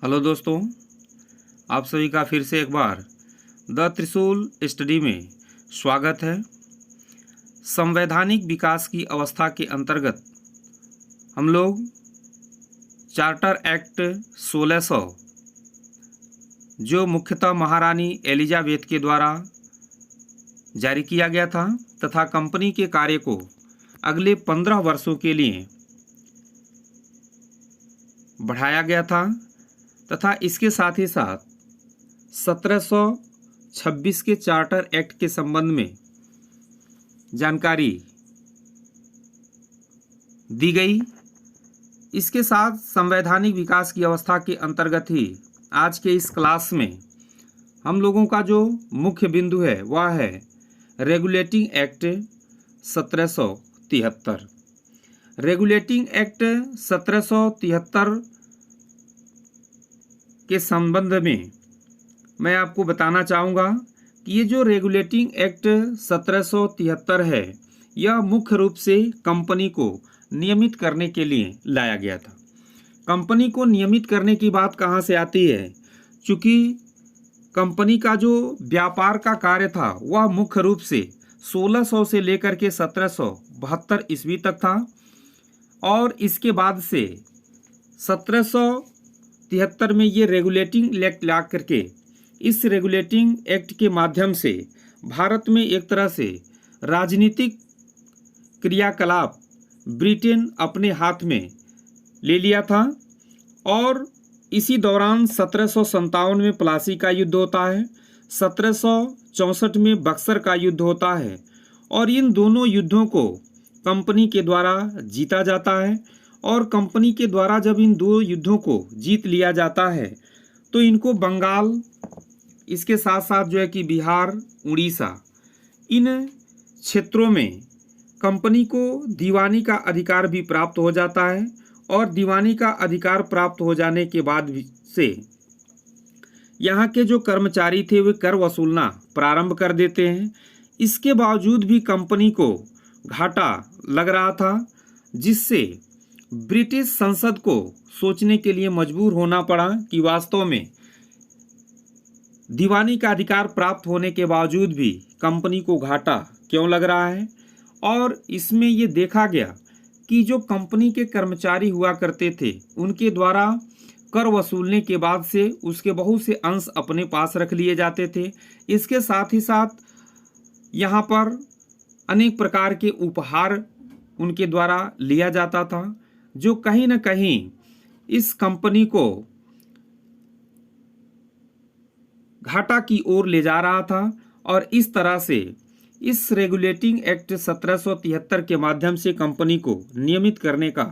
Hello दोस्तों, आप सभी का फिर से एक बार द त्रिशूल स्टडी में स्वागत है। संवैधानिक विकास की अवस्था के अंतर्गत हम लोग चार्टर एक्ट 1600 जो मुख्यतः महारानी एलिजाबेथ के द्वारा जारी किया गया था तथा कंपनी के कार्य को अगले 15 वर्षों के लिए बढ़ाया गया था तथा इसके साथ ही साथ 1726 के चार्टर एक्ट के संबंध में जानकारी दी गई। इसके साथ संवैधानिक विकास की अवस्था के अंतर्गत ही आज के इस क्लास में हम लोगों का जो मुख्य बिंदु है वह है रेगुलेटिंग एक्ट 1773। रेगुलेटिंग एक्ट 1773 के संबंध में मैं आपको बताना चाहूँगा कि ये जो रेगुलेटिंग एक्ट 1773 है यह मुख्य रूप से कंपनी को नियमित करने के लिए लाया गया था। कंपनी को नियमित करने की बात कहाँ से आती है? चूँकि कंपनी का जो व्यापार का कार्य था वह मुख्य रूप से 1600 से लेकर के 1772 ईस्वी तक था और इसके बाद से 1773 में ये रेगुलेटिंग एक्ट ला करके इस रेगुलेटिंग एक्ट के माध्यम से भारत में एक तरह से राजनीतिक क्रियाकलाप ब्रिटेन अपने हाथ में ले लिया था। और इसी दौरान 1757 में प्लासी का युद्ध होता है, 1764 में बक्सर का युद्ध होता है और इन दोनों युद्धों को कंपनी के द्वारा जीता जाता है। और कंपनी के द्वारा जब इन दो युद्धों को जीत लिया जाता है तो इनको बंगाल, इसके साथ साथ जो है कि बिहार, उड़ीसा, इन क्षेत्रों में कंपनी को दीवानी का अधिकार भी प्राप्त हो जाता है। और दीवानी का अधिकार प्राप्त हो जाने के बाद से यहाँ के जो कर्मचारी थे वे कर वसूलना प्रारंभ कर देते हैं। इसके बावजूद भी कंपनी को घाटा लग रहा था, जिससे ब्रिटिश संसद को सोचने के लिए मजबूर होना पड़ा कि वास्तव में दीवानी का अधिकार प्राप्त होने के बावजूद भी कंपनी को घाटा क्यों लग रहा है। और इसमें ये देखा गया कि जो कंपनी के कर्मचारी हुआ करते थे उनके द्वारा कर वसूलने के बाद से उसके बहुत से अंश अपने पास रख लिए जाते थे। इसके साथ ही साथ यहाँ पर अनेक प्रकार के उपहार उनके द्वारा लिया जाता था, जो कहीं न कहीं इस कंपनी को घाटा की ओर ले जा रहा था। और इस तरह से इस रेगुलेटिंग एक्ट 1773 के माध्यम से कंपनी को नियमित करने का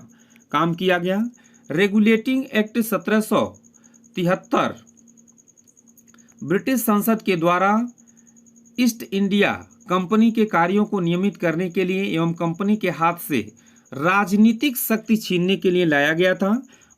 काम किया गया। रेगुलेटिंग एक्ट 1773 ब्रिटिश संसद के द्वारा ईस्ट इंडिया कंपनी के कार्यों को नियमित करने के लिए एवं कंपनी के हाथ से राजनीतिक शक्ति छीनने के लिए लाया गया था।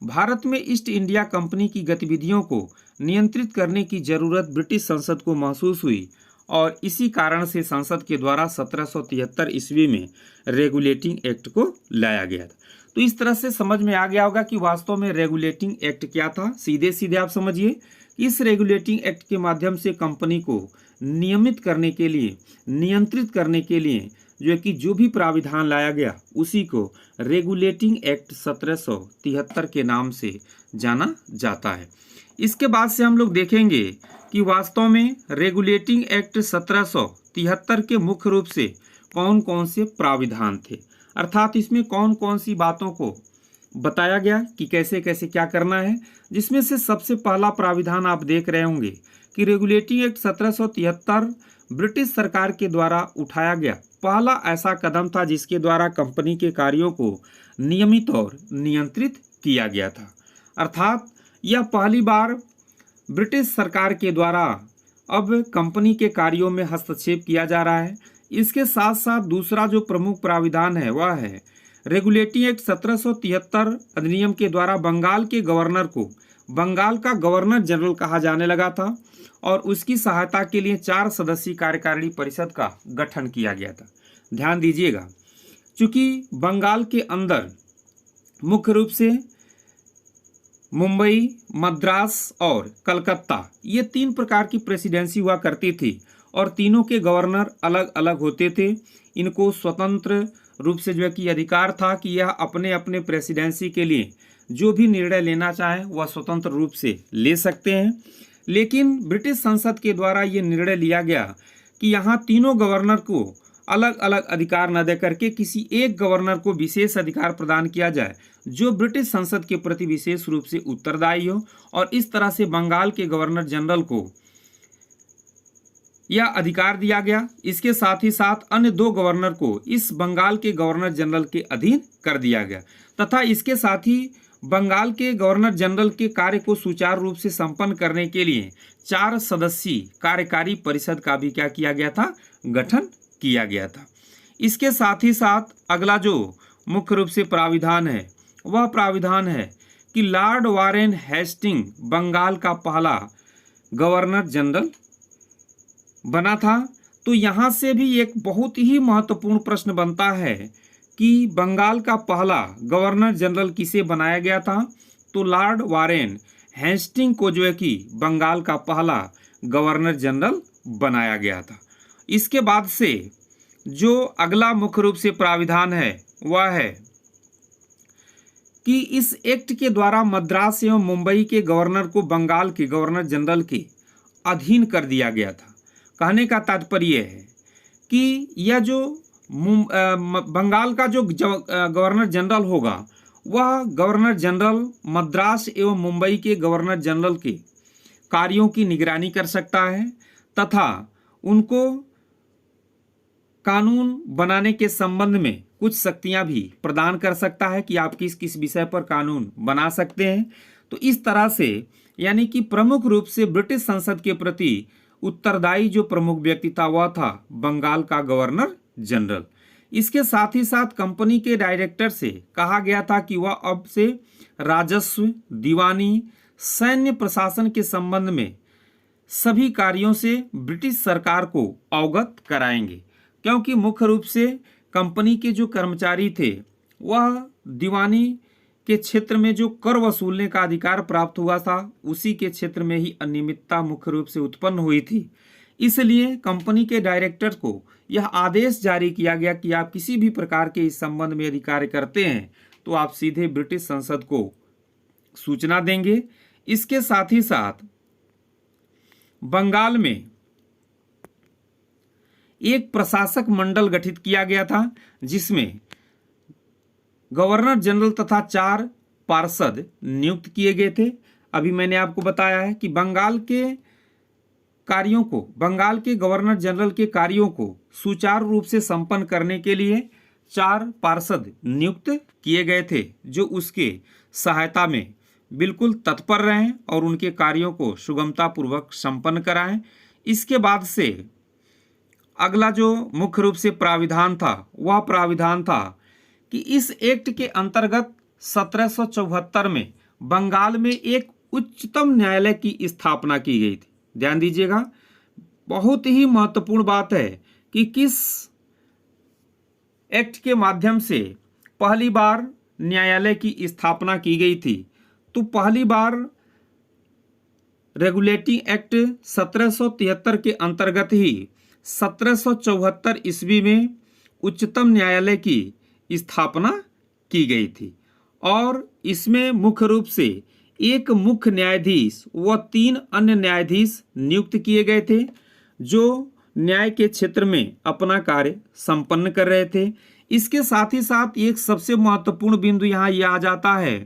भारत में ईस्ट इंडिया कंपनी की गतिविधियों को नियंत्रित करने की जरूरत ब्रिटिश संसद को महसूस हुई और इसी कारण से संसद के द्वारा 1773 ईस्वी में रेगुलेटिंग एक्ट को लाया गया था। तो इस तरह से समझ में आ गया होगा कि वास्तव में रेगुलेटिंग एक्ट क्या था। सीधे सीधे आप समझिए, इस रेगुलेटिंग एक्ट के माध्यम से कंपनी को नियमित करने के लिए, नियंत्रित करने के लिए जो है कि जो भी प्राविधान लाया गया उसी को रेगुलेटिंग एक्ट 1773 के नाम से जाना जाता है। इसके बाद से हम लोग देखेंगे कि वास्तव में रेगुलेटिंग एक्ट 1773 के मुख्य रूप से कौन कौन से प्राविधान थे, अर्थात इसमें कौन कौन सी बातों को बताया गया कि कैसे कैसे क्या करना है। जिसमें से सबसे पहला प्राविधान आप देख रहे होंगे कि रेगुलेटिंग एक्ट 1773 ब्रिटिश सरकार के द्वारा उठाया गया पहला ऐसा कदम था जिसके द्वारा कंपनी के कार्यों को नियमित और नियंत्रित किया गया था। अर्थात यह पहली बार ब्रिटिश सरकार के द्वारा अब कंपनी के कार्यों में हस्तक्षेप किया जा रहा है। इसके साथ साथ दूसरा जो प्रमुख प्राविधान है वह है रेगुलेटिंग एक्ट 1773 अधिनियम के द्वारा बंगाल के गवर्नर को बंगाल का गवर्नर जनरल कहा जाने लगा था और उसकी सहायता के लिए 4 सदस्यीय कार्यकारिणी परिषद का गठन किया गया था। ध्यान दीजिएगा, चूंकि बंगाल के अंदर मुख्य रूप से मुंबई, मद्रास और कलकत्ता, ये 3 प्रकार की प्रेसिडेंसी हुआ करती थी और तीनों के गवर्नर अलग अलग होते थे। इनको स्वतंत्र रूप से जो है कि अधिकार था कि यह अपने अपने प्रेसिडेंसी के लिए जो भी निर्णय लेना चाहे वह स्वतंत्र रूप से ले सकते हैं। लेकिन ब्रिटिश संसद के द्वारा ये निर्णय लिया गया कि यहाँ तीनों गवर्नर को अलग अलग अधिकार न दे करके किसी एक गवर्नर को विशेष अधिकार प्रदान किया जाए जो ब्रिटिश संसद के प्रति विशेष रूप से उत्तरदायी हो, और इस तरह से बंगाल के गवर्नर जनरल को यह अधिकार दिया गया। इसके साथ ही साथ अन्य 2 गवर्नर को इस बंगाल के गवर्नर जनरल के अधीन कर दिया गया तथा इसके साथ ही बंगाल के गवर्नर जनरल के कार्य को सुचारू रूप से संपन्न करने के लिए 4 सदस्यीय कार्यकारी परिषद का भी क्या किया गया था, गठन किया गया था। इसके साथ ही साथ अगला जो मुख्य रूप से प्राविधान है वह प्राविधान है कि लॉर्ड वारेन हेस्टिंग बंगाल का पहला गवर्नर जनरल बना था। तो यहाँ से भी एक बहुत ही महत्वपूर्ण प्रश्न बनता है कि बंगाल का पहला गवर्नर जनरल किसे बनाया गया था, तो लॉर्ड वारेन हेस्टिंग को जो है कि बंगाल का पहला गवर्नर जनरल बनाया गया था। इसके बाद से जो अगला मुख्य रूप से प्राविधान है वह है कि इस एक्ट के द्वारा मद्रास एवं मुंबई के गवर्नर को बंगाल के गवर्नर जनरल के अधीन कर दिया गया था। कहने का तात्पर्य है कि यह जो बंगाल का जो गवर्नर जनरल होगा वह गवर्नर जनरल मद्रास एवं मुंबई के गवर्नर जनरल के कार्यों की निगरानी कर सकता है तथा उनको कानून बनाने के संबंध में कुछ शक्तियां भी प्रदान कर सकता है कि आप किस किस विषय पर कानून बना सकते हैं। तो इस तरह से यानी कि प्रमुख रूप से ब्रिटिश संसद के प्रति उत्तरदायी जो प्रमुख व्यक्ति था वह था बंगाल का गवर्नर जनरल। इसके साथ ही साथ कंपनी के डायरेक्टर से कहा गया था कि वह अब से राजस्व, दीवानी, सैन्य प्रशासन के संबंध में सभी कार्यों से ब्रिटिश सरकार को अवगत कराएंगे, क्योंकि मुख्य रूप से कंपनी के जो कर्मचारी थे वह दीवानी के क्षेत्र में जो कर वसूलने का अधिकार प्राप्त हुआ था उसी के क्षेत्र में ही अनियमितता मुख्य रूप से उत्पन्न हुई थी। इसलिए कंपनी के डायरेक्टर को यह आदेश जारी किया गया कि आप किसी भी प्रकार के इस संबंध में यदि कार्य करते हैं तो आप सीधे ब्रिटिश संसद को सूचना देंगे। इसके साथ ही साथ बंगाल में एक प्रशासक मंडल गठित किया गया था जिसमें गवर्नर जनरल तथा 4 पार्षद नियुक्त किए गए थे। अभी मैंने आपको बताया है कि बंगाल के कार्यों को, बंगाल के गवर्नर जनरल के कार्यों को सुचारू रूप से संपन्न करने के लिए 4 पार्षद नियुक्त किए गए थे जो उसके सहायता में बिल्कुल तत्पर रहें और उनके कार्यों को सुगमतापूर्वक संपन्न कराएं। इसके बाद से अगला जो मुख्य रूप से प्राविधान था वह प्राविधान था कि इस एक्ट के अंतर्गत 1774 में बंगाल में एक उच्चतम न्यायालय की स्थापना की गई थी। ध्यान दीजिएगा, बहुत ही महत्वपूर्ण बात है कि किस एक्ट के माध्यम से पहली बार न्यायालय की स्थापना की गई थी। तो पहली बार रेगुलेटिंग एक्ट 1773 के अंतर्गत ही 1774 ईस्वी में उच्चतम न्यायालय की स्थापना की गई थी और इसमें मुख्य रूप से एक मुख्य न्यायाधीश व 3 अन्य न्यायाधीश नियुक्त किए गए थे जो न्याय के क्षेत्र में अपना कार्य संपन्न कर रहे थे। इसके साथ ही साथ एक सबसे महत्वपूर्ण बिंदु यहाँ यह आ जाता है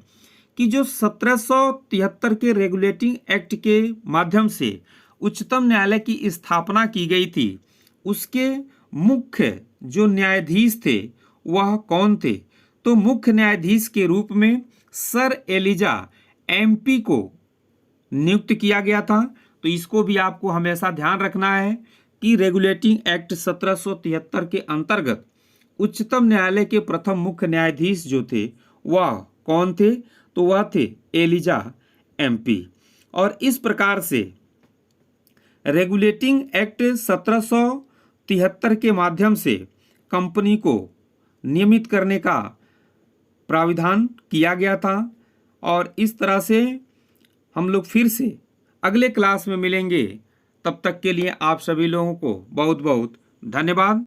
कि जो 1773 के रेगुलेटिंग एक्ट के माध्यम से उच्चतम न्यायालय की स्थापना की गई थी उसके मुख्य जो न्यायाधीश थे वह कौन थे, तो मुख्य न्यायाधीश के रूप में सर एलिजा एमपी को नियुक्त किया गया था। तो इसको भी आपको हमेशा ध्यान रखना है कि रेगुलेटिंग एक्ट 1773 के अंतर्गत उच्चतम न्यायालय के प्रथम मुख्य न्यायाधीश जो थे वह कौन थे, तो वह थे एलिजा एमपी। और इस प्रकार से रेगुलेटिंग एक्ट 1773 के माध्यम से कंपनी को नियमित करने का प्राविधान किया गया था और इस तरह से हम लोग फिर से अगले क्लास में मिलेंगे। तब तक के लिए आप सभी लोगों को बहुत बहुत धन्यवाद।